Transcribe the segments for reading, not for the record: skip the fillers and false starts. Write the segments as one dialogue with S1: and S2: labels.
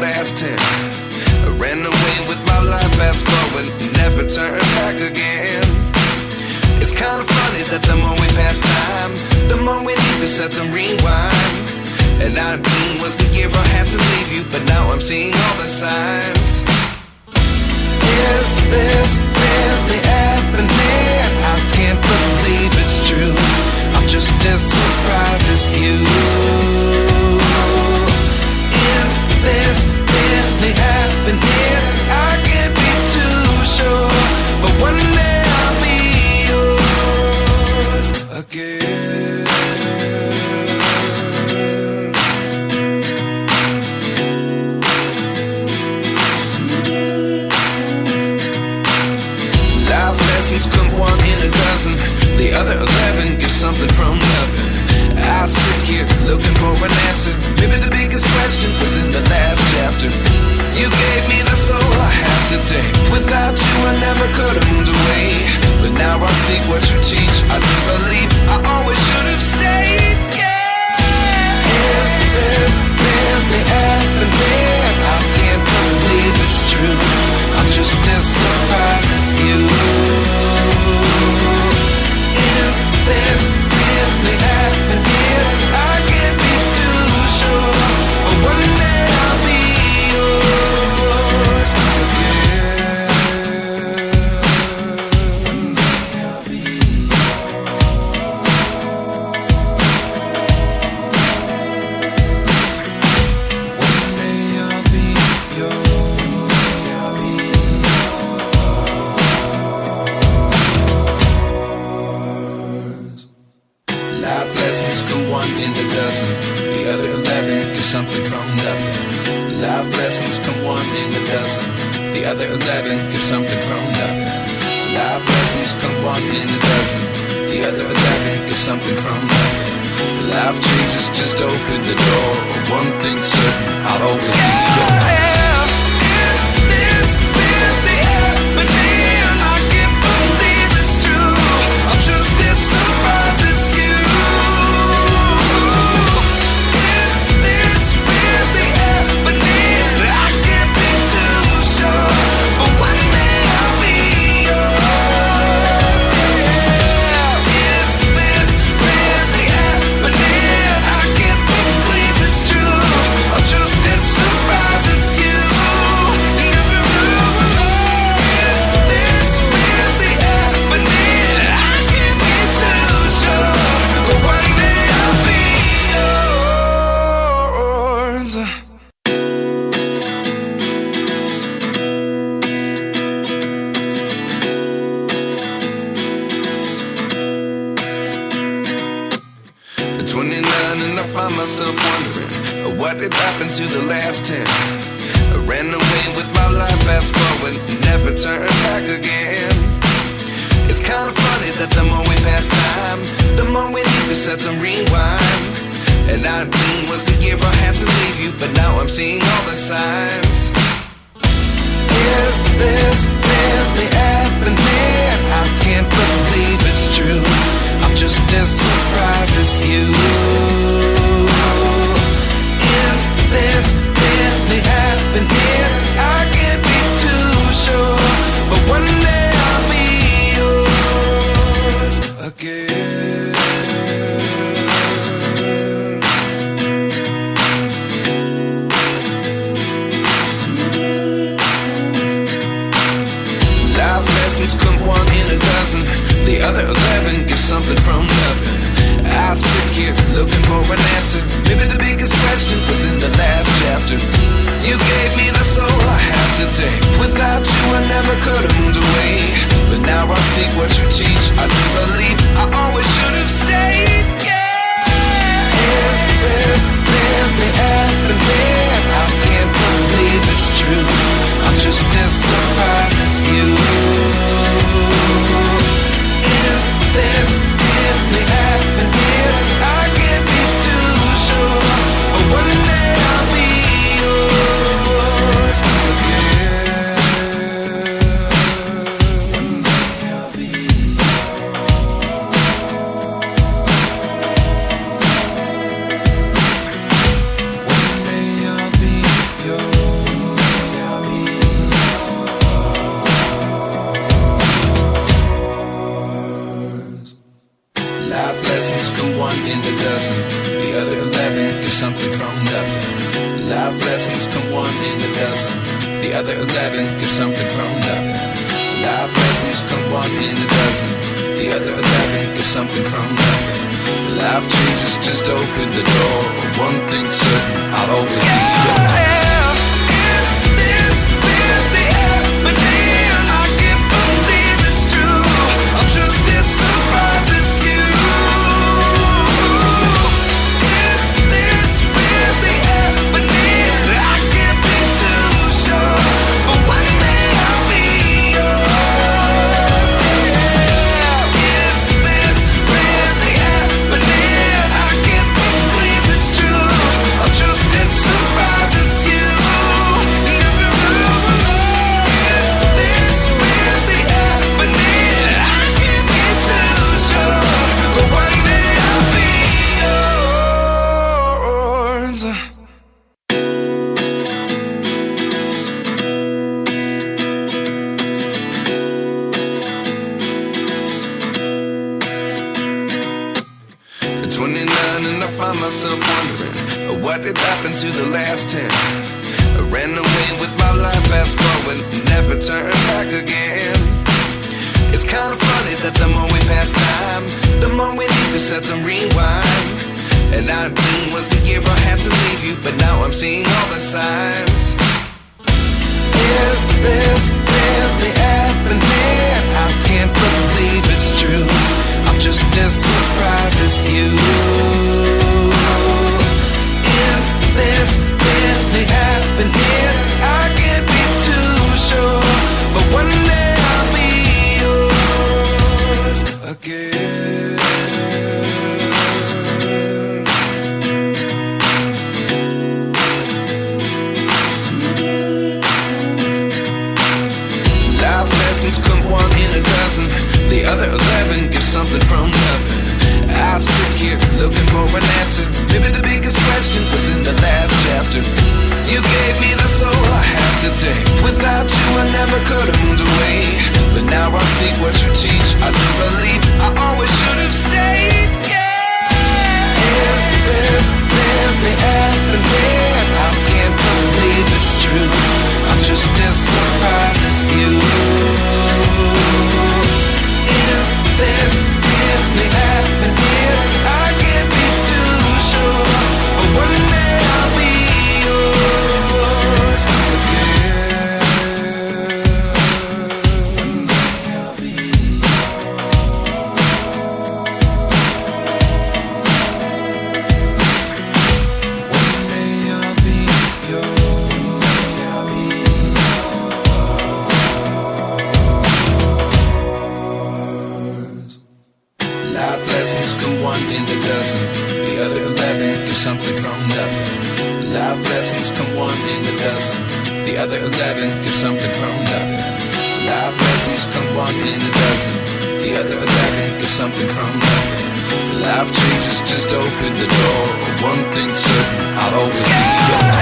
S1: last 10. I ran away with my life, fast forward, never turn back again. It's kind of funny that the more we pass time, the more we need to set the rewind. And 19 was the year I had to leave you, but now I'm seeing all the signs. Is this really happening? I can't believe it's true. I'm just as surprised as you. Is this really happening? I can't be too sure, but one day I'll be yours again. Life lessons come one in a dozen. The other 11 give something from nothing. I sit here looking for an answer. Maybe the biggest question was in the last chapter. You gave me the soul I have today. Without you I never could have moved away. But now I see what you teach. I do believe I always should have stayed. Yeah. Is this really happening? I can't believe it's true. I'm just as surprised as you. Is this really happening? I can't be too sure, but one day I'll be yours again. One day I'll be yours. One day I'll be yours. Life lessons come one in a dozen. The other 11 give something from nothing. Life lessons come one in a dozen. The other 11 give something from nothing. Life lessons come one in a dozen. The other 11 give something from nothing. Life changes just open the door. One thing's certain, I'll always be yours. Is this really happening? I can't believe it's true. I'm just as surprised as you. Is this really happening? I can't be too sure, but one day I'll be yours. Yeah. Is this really happening? I can't believe it's true. I'm just as surprised as you. Is this really happening? I can't be too sure, but one day I'll be yours. At 29 and I find myself wondering what did happen to the last 10. I ran away with my life, fast forward, never turn back again. It's kind of funny that the more we pass time, the more we need to set the rewind. And 19 was the year I had to leave you, but now I'm seeing all the signs. Is this really happening? I can't believe it's true. I'm just as surprised as you. Is this really happening? I can't be too sure, but one day I'll be yours again. Life lessons come one in a dozen. The other 11 give something from nothing. I sit here looking for an answer. Maybe the biggest question was in the last chapter. You gave me the soul I have today. Without you I never could have moved away. But now I see what you teach. I do believe I always should have stayed. Yeah. Is this really happening? I can't believe it's true. I'm just as surprised as you. Is this really happening? I can't be too sure, but one day I'll be yours again. One day I'll be yours. come one in a dozen. The other 11 give something from nothing. Life lessons come one in a dozen. The other 11 give something from nothing. Life changes just open the door. One thing's certain, I'll always be yours. Is this really happening? I can't believe it's true. I'm just as surprised as you. Is this really happening? I can't be too sure, but one day I'll be yours. Is this really happening? I can't believe it's true. I'm just as surprised as you. Is this really happening? I can't be too sure, but one day I'll be yours. At 29 and I find myself wondering, what did happen to the last 10? I ran away with my life, fast forward, never turn back again. It's kind of funny that the more we pass time, the more we need to set the rewind. And 19 was the year I had to leave you, but now I'm seeing all the signs. Is this really happening? I can't believe it's true. I'm just as surprised as you. Is this really happening? I can't be too sure, but one day I'll be yours again. Life lessons come one in a dozen. The other 11 give something from nothing. I sit here looking for an answer. Maybe the biggest question was in the last chapter. You gave me the soul I have today. Without you I never could have moved away. But now I see what you teach. I do believe I always should have stayed. Yeah. Is this really happening? I can't believe it's true. I'm just as surprised as you. Is this really happening? I can't be too sure, but one day I'll be yours again. One day I'll be yours. One day I'll be yours. Life lessons come one in a dozen. The other 11 give something from nothing. Life lessons come one in a dozen. The other 11 give something from nothing. Life lessons come one in a dozen. The other 11 give something from nothing. Life changes just open the door. One thing's certain, I'll always be yours.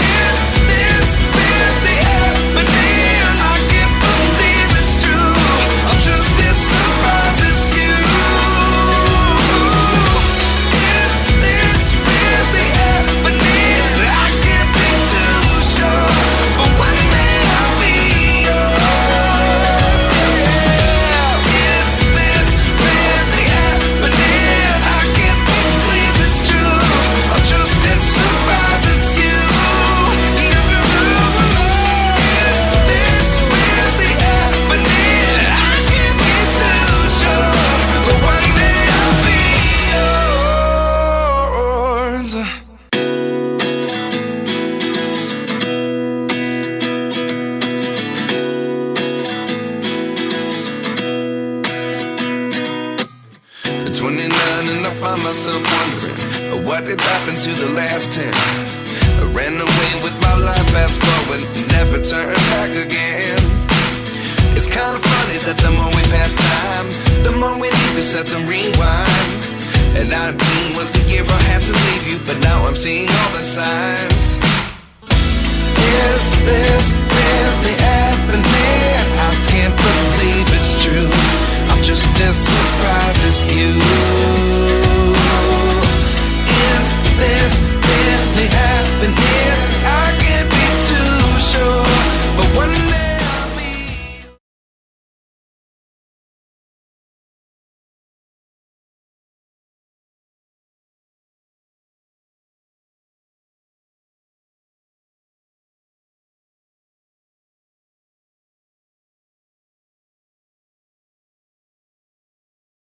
S1: Is this really happening? I can't believe it's true. I'm just as surprised as you. Is this really happening? I can't be too sure, but one day I'll be yours. Is this really happening? I can't believe it's true. I'm just as surprised as you. Is this really happening? I can't be too sure, but one day I'll be yours. At 29 and I find myself wondering, what did happen to the last 10? I ran away with my life, fast forward, never turn back again. It's kind of funny that the more we pass time, the more we need to set the rewind. And 19 was the year I had to leave you, but now I'm seeing all the signs. Is this really happening? I can't believe it's true. I'm just as surprised as you.